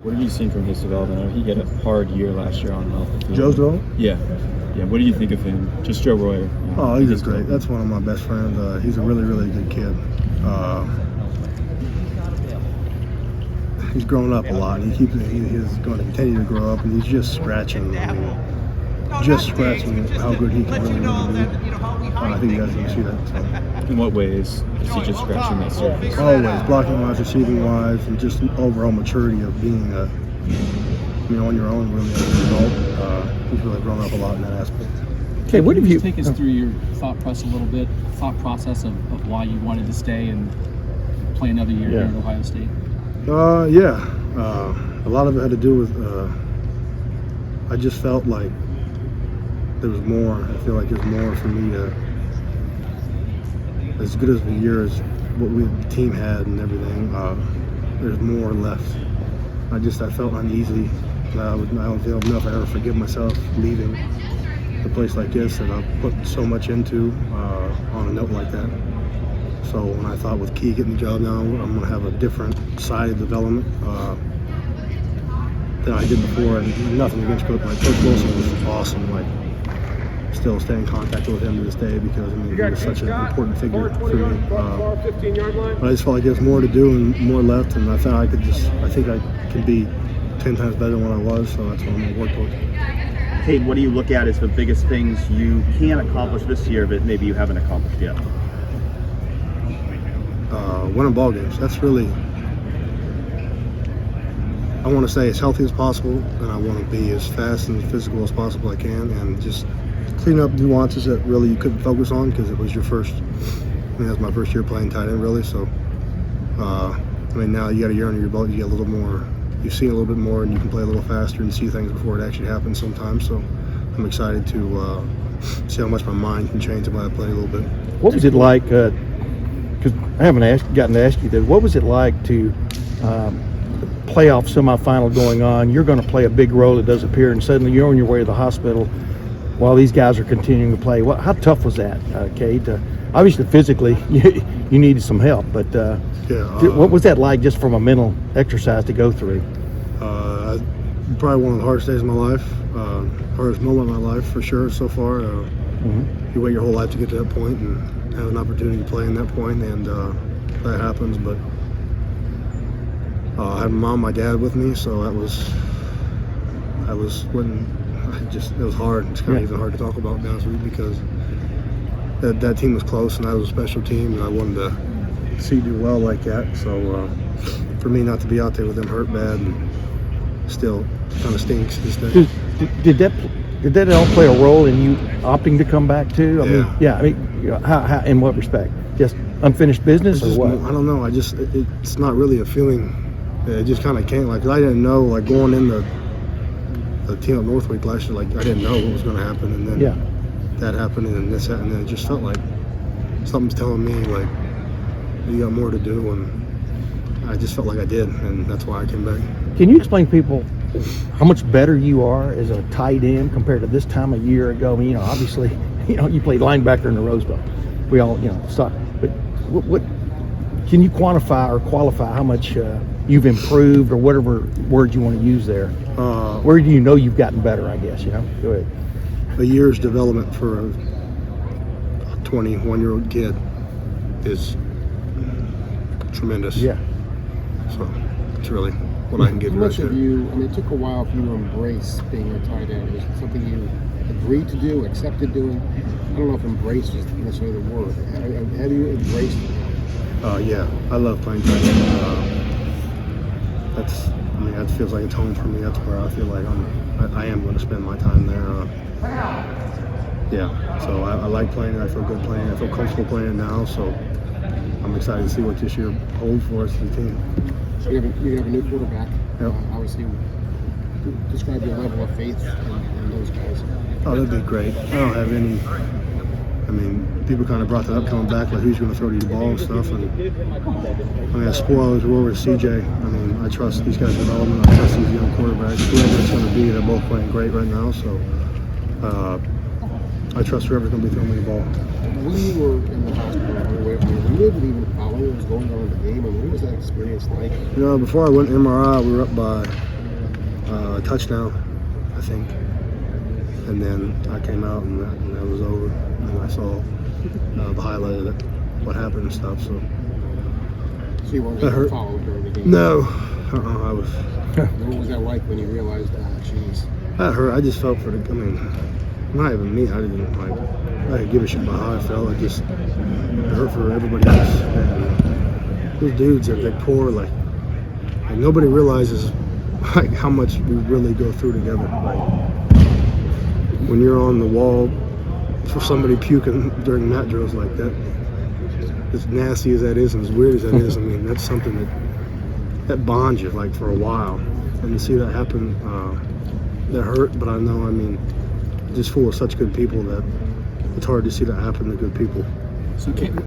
What have you seen from his development? I know he had a hard year last year on and off the field. Joe's development? Yeah. What do you think of him? Just Joe Royer. Oh, he's great. That's one of my best friends. He's a really, really good kid. He's grown up a lot. He's going to continue to grow up, and he's just scratching. Just scratching how good he can really be. I think you guys can see that. So. In what ways is he just scratching that surface? Always, blocking wise, receiving wise, and just overall maturity of being, on your own really as an adult. He's really grown up a lot in that aspect. Okay, what have you take us through your thought process of why you wanted to stay and play another year here at Ohio State? A lot of it had to do with I just felt like there was more. I feel like there's more for me to, as good as the year as what the team had and everything, there's more left. I felt uneasy. I don't know if I ever forgive myself leaving a place like this that I've put so much into on a note like that. So when I thought with Key getting the job now, I'm going to have a different side of development than I did before. And nothing against Coach Wilson was awesome. Still stay in contact with him to this day because he was such an important figure for me. But I just felt like there's more to do and more left, and I think I can be 10 times better than what I was. So that's what I'm going to work towards. Cade, what do you look at as the biggest things you can accomplish this year that maybe you haven't accomplished yet? Winning ball games. That's really, I want to stay as healthy as possible, and I want to be as fast and as physical as possible I can, and just clean up nuances that really you couldn't focus on because it was your first. That was my first year playing tight end, really. So, now you got a year under your belt. You get a little more. You see a little bit more, and you can play a little faster and see things before it actually happens sometimes. So, I'm excited to see how much my mind can change if I play a little bit. What was it like? Because I haven't gotten to ask you this. What was it like to playoff semifinal going on? You're going to play a big role. It does appear, and suddenly you're on your way to the hospital while these guys are continuing to play. How tough was that, Cade? Obviously, physically, you needed some help, but what was that like just from a mental exercise to go through? Probably one of the hardest days of my life, hardest moment of my life for sure so far. You wait your whole life to get to that point and have an opportunity to play in that point, and that happens. But I had my mom, my dad with me, so it was hard. It's kind of even hard to talk about, to be honest with you, because that team was close, and that was a special team, and I wanted to see do well like that. So for me not to be out there with them hurt bad, and still kind of stinks this day. Did that all play a role in you opting to come back too? I mean, how in what respect? Just unfinished business or what? I don't know. It's not really a feeling. It just kind of came. I didn't know. Going in the team up Northwick last year, I didn't know what was going to happen, and then that happened, and then this happened, and then it just felt like something's telling me you got more to do, and I just felt like I did, and that's why I came back. Can you explain to people how much better you are as a tight end compared to this time a year ago? I mean, obviously, you played linebacker in the Rose Bowl. We all, saw. But what can you quantify or qualify how much you've improved, or whatever word you want to use there? Where do you know you've gotten better? I guess Go ahead. A year's development for a 21-year-old kid is tremendous. Yeah. So it's really what I can give you. How much of you, it took a while for you to embrace being a tight end. Was it something you agreed to do, accepted doing? I don't know if embrace is necessarily the word. Have you embraced it? Yeah, I love playing tight end. That feels like it's home for me. That's where I feel like I am going to spend my time there. So I like playing it. I feel good playing it. I feel comfortable playing it now. So I'm excited to see what this year holds for us as a team. You have a new quarterback. Yep. Obviously, describe your level of faith in those guys. Oh, that'd be great. I don't have any. People kind of brought that up coming back, who's going to throw you the ball and stuff. And spoilers, we're over to CJ. I trust these guys' development. I trust these young quarterbacks. Whoever it's going to be, they're both playing great right now. So I trust whoever's going to be throwing me the ball. when you were in the hospital, were you able to even follow what was going on in the game? I mean, what was that experience like? You know, before I went to MRI, we were up by a touchdown, I think. And then I came out and that was over. And I saw the highlight of it, what happened and stuff. So You weren't That able to hurt. follow during the game? no, I was. What was that like when you realized, geez? That hurt. I just felt for the. I mean, not even me. I didn't like. I didn't give a shit about how I felt. It hurt for everybody else. And those dudes are they poor. Like nobody realizes like how much we really go through together. Like when you're on the wall for somebody puking during mat drills like that. As nasty as that is and as weird as that is, I mean, that's something that bonds you like for a while. And to see that happen, that hurt. But I know, I mean, just full of such good people that it's hard to see that happen to good people. So, Cade,